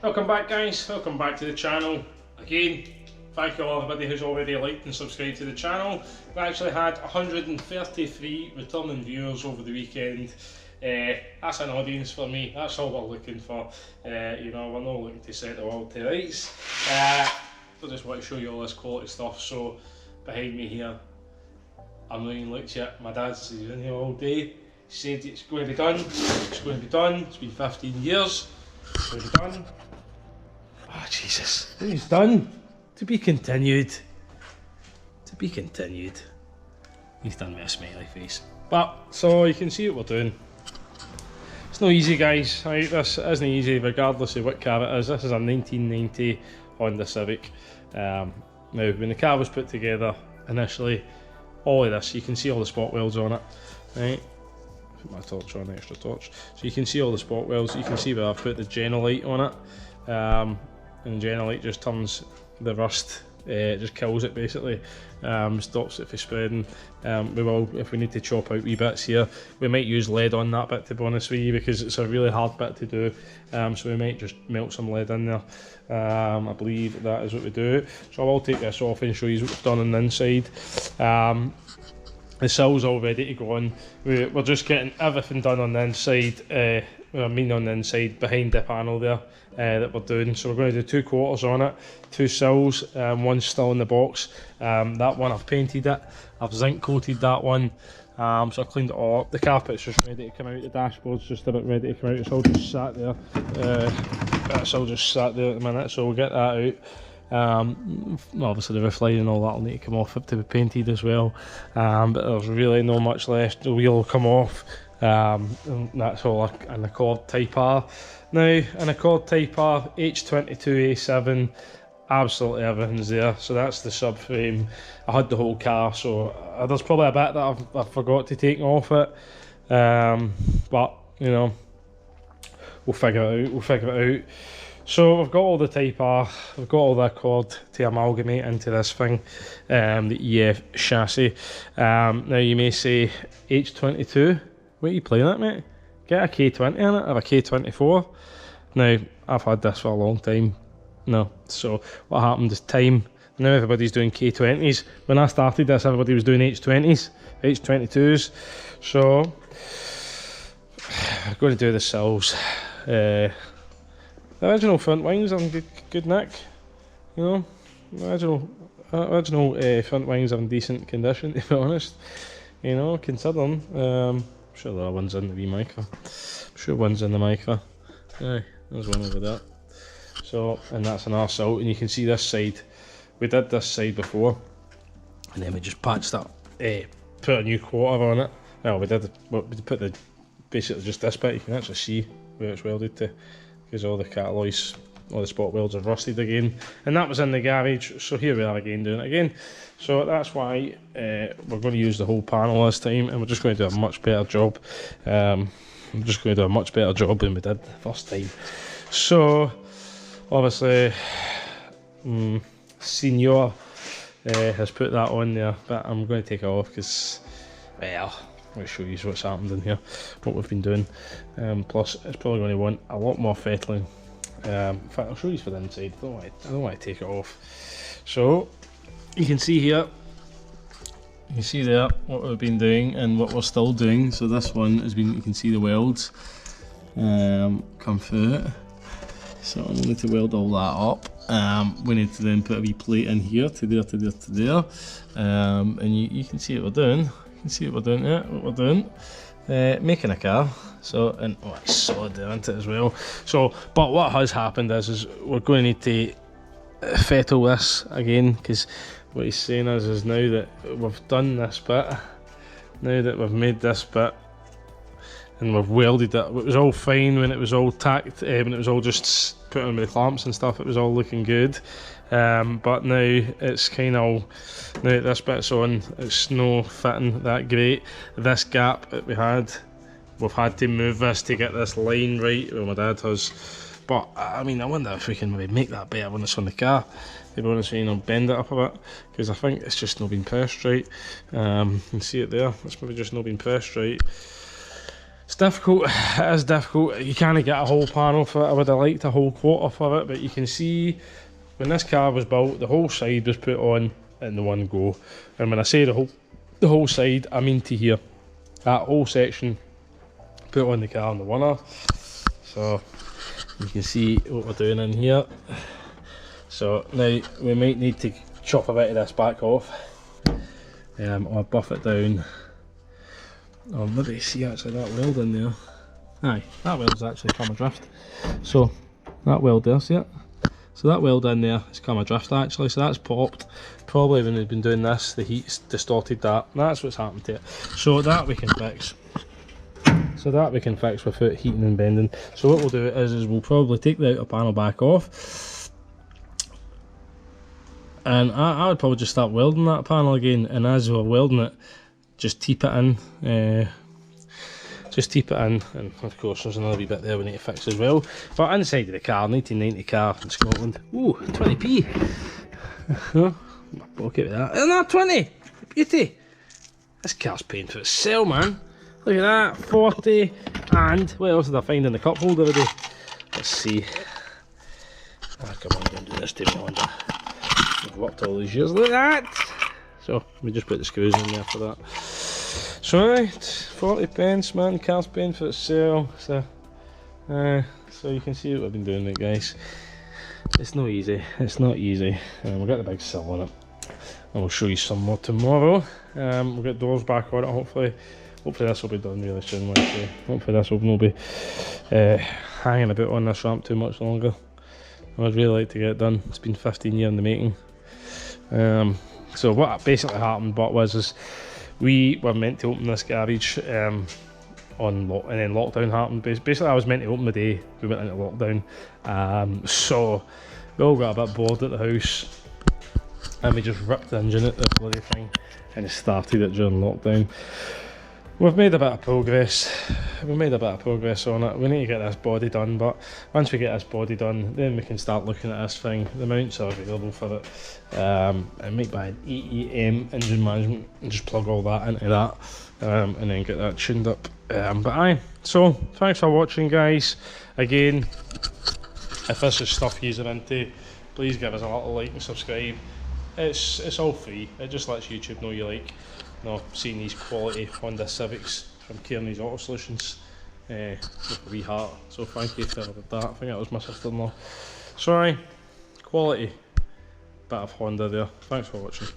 Welcome back guys, welcome back to the channel. Again, thank you all everybody who's already liked and subscribed to the channel. We actually had 133 returning viewers over the weekend. That's an audience for me, that's all we're looking for. You know, we're not looking to set the world to rights. I just want to show you all this quality stuff. So behind me here, I'm not even looked yet. My dad's in here all day. He said it's going to be done, it's going to be done. It's been 15 years, it's going to be done. Oh Jesus, it's done. To be continued. To be continued. He's done with a smiley face. But, so you can see what we're doing. It's not easy guys, right? This isn't easy regardless of what car it is. This is a 1990 Honda Civic. Now when the car was put together initially, all of this, you can see all the spot welds on it, right? Put my torch on, extra torch. So you can see all the spot welds, you can see where I've put the Genolite on it. And Genolite just turns the rust, it just kills it basically, stops it from spreading. We will, if we need to chop out wee bits here, we might use lead on that bit to be honest with you, because it's a really hard bit to do, so we might just melt some lead in there. I believe that is what we do. So I will take this off and show you what we've done on the inside. The sill's all ready to go on. We're just getting everything done on the inside, on the inside behind the panel there, that we're doing. So we're going to do 2 quarters on it, 2 sills, one's still in the box. That one I've painted it, I've zinc coated that one, so I've cleaned it all up. The carpet's just ready to come out, the dashboard's just about ready to come out, it's all just sat there. It's all just sat there at the minute, so we'll get that out. Obviously the roof line and all that will need to come off to be painted as well, but there's really not much left. The wheel will come off, and that's all an Accord Type R. Now an Accord Type R, H22A7, absolutely everything's there. So that's the subframe. I had the whole car, so there's probably a bit that I forgot to take off it, but you know, we'll figure it out, So we've got all the Type R, we've got all the Accord to amalgamate into this thing, the EF chassis. Now you may say, H22, what are you playing at, mate? Get a K20 in it, or a K24. Now, I've had this for a long time. No, so what happened is time. Now everybody's doing K20s. When I started this, everybody was doing H20s, H22s. So, I'm going to do the sills. The original front wings are in good nick, you know. The original front wings are in decent condition, to be honest. You know, considering. I'm sure there are ones in the wee micro. I'm sure one's in the micro. Aye, there's one over there. So, and that's an arse out, and you can see this side. We did this side before, and then we just patched that, put a new quarter on it. Well, we put the, basically just this bit, you can actually see where it's welded to, because all the catalloys, all the spot welds are rusted again, and that was in the garage. So here we are again doing it again. So that's why we're going to use the whole panel this time, and we're just going to do a much better job. I'm just going to do a much better job than we did the first time. So obviously Senior has put that on there, but I'm going to take it off because, well, I'm going to show you what's happened in here, what we've been doing. Plus it's probably going to want a lot more fettling. In fact, I'll show you for the inside. I don't want to take it off. So you can see here, you can see there what we've been doing and what we're still doing. So this one has been, you can see the welds come through it. So we need to weld all that up. We need to then put a wee plate in here to there, to there, to there. And you can see what we're doing. You can see what we're doing, yeah, what we're doing. Making a car. So, and oh, it's solid there, isn't it, as well. So, but what has happened is we're going to need to fettle this again, because what he's saying is now that we've done this bit, now that we've made this bit, and we've welded it, it was all fine when it was all tacked, when it was all just put on with the clamps and stuff, it was all looking good. But now it's kind of, now that this bit's on, it's no fitting that great. This gap that we've had to move this to get this line right, well my dad has. But I mean, I wonder if we can maybe make that better when it's on the car. To be honest with you, bend it up a bit, because I think it's just not been pressed right. You can see it there, it's maybe just not been pressed right. It's difficult, it is difficult. You can't get a whole panel for it. I would have liked a whole quarter for it, but you can see when this car was built, the whole side was put on in the one go. And when I say the whole side, I mean to here. That whole section put on the car in the winner. So you can see what we're doing in here. So now we might need to chop a bit of this back off, or buff it down. Oh, maybe see actually that weld in there. Aye, that weld's actually come adrift. So that weld there, see it? So that weld in there has come adrift actually, so that's popped. Probably when we've been doing this, the heat's distorted that. That's what's happened to it. So that we can fix. So that we can fix without heating and bending. So what we'll do is we'll probably take the outer panel back off. And I would probably just start welding that panel again, and as we're welding it, just tape it in. Just tape it in, and of course there's another wee bit there we need to fix as well. But inside of the car, 1990 car in Scotland. Ooh, 20p. My pocket with that. Isn't that 20? Beauty. This car's paying for itself, man. Look at that, 40. And what else did I find in the cup holder today? Let's see. Oh, come on, don't do this to me, Honda. I've worked all these years. Look at that. So we just put the screws in there for that. So right, 40 pence, man, car's paying for itself. So you can see what we've been doing, guys. It's not easy. It's not easy. We'll get the big sill on it, and we'll show you some more tomorrow. We'll get doors back on it. Hopefully this will be done really soon. Hopefully this will not be hanging about on this ramp too much longer. I would really like to get it done. It's been 15 years in the making. So what basically happened was we were meant to open this garage and then lockdown happened. Basically I was meant to open the day we went into lockdown. So we all got a bit bored at the house and we just ripped the engine out the bloody thing and started it during lockdown. We've made a bit of progress. We made a bit of progress on it. We need to get this body done, but once we get this body done, then we can start looking at this thing. The mounts are available for it. I might buy an EEM engine management and just plug all that into that, and then get that tuned up. But aye, so thanks for watching, guys. Again, if this is stuff you're into, please give us a little like and subscribe. It's all free. It just lets YouTube know you like seeing these quality Honda Civics from Kearney's Auto Solutions with a wee heart. So thank you for that. I think that was my sister-in-law. Sorry, quality bit of Honda there. Thanks for watching.